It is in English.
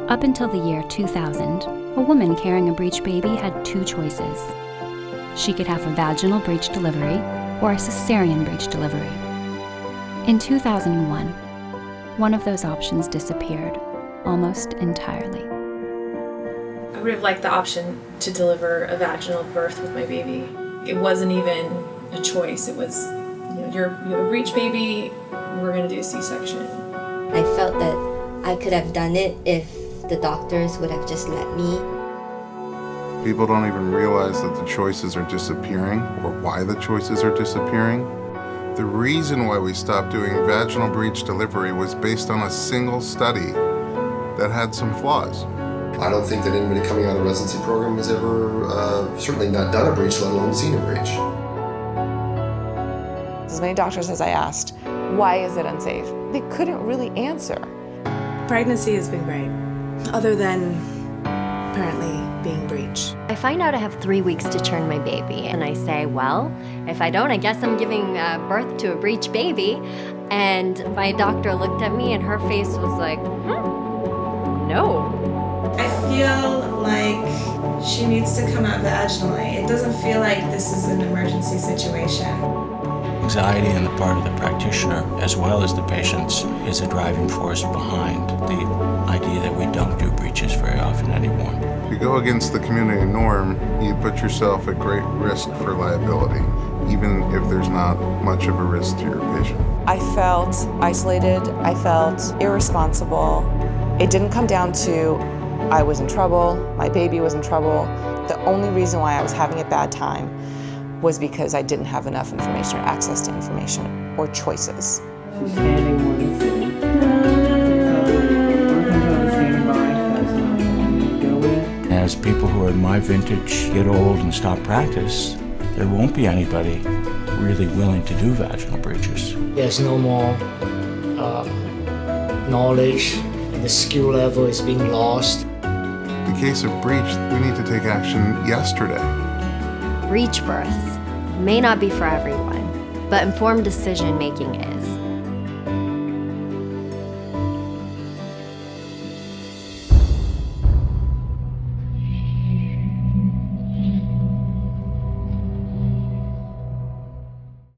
Up until the year 2000, a woman carrying a breech baby had two choices. She could have a vaginal breech delivery or a cesarean breech delivery. In 2001, one of those options disappeared almost entirely. I would have liked the option to deliver a vaginal birth with my baby. It wasn't even a choice. It was, you have a breech baby, we're going to do a C-section. I felt that I could have done it if the doctors would have just let me. People don't even realize that the choices are disappearing or why the choices are disappearing. The reason why we stopped doing vaginal breech delivery was based on a single study that had some flaws. I don't think that anybody coming out of the residency program has ever, certainly not done a breech, let alone seen a breech. As many doctors as I asked, why is it unsafe? They couldn't really answer. Pregnancy has been great, other than apparently being breech. I find out I have 3 weeks to turn my baby, and I say, well, if I don't, I guess I'm giving birth to a breech baby. And my doctor looked at me and her face was like, no. I feel like she needs to come out vaginally. It doesn't feel like this is an emergency situation. Anxiety on the part of the practitioner, as well as the patients, is a driving force behind the idea that we don't do breeches very often anymore. If you go against the community norm, you put yourself at great risk for liability, even if there's not much of a risk to your patient. I felt isolated, I felt irresponsible. It didn't come down to I was in trouble, my baby was in trouble. The only reason why I was having a bad time was because I didn't have enough information or access to information or choices. She's standing, one sitting. Standing by, that's not what we need to go with. As people who are in my vintage get old and stop practice, there won't be anybody really willing to do vaginal breeches. There's no more knowledge, and the skill level is being lost. In the case of breech, we need to take action yesterday. Breech births may not be for everyone, but informed decision making is.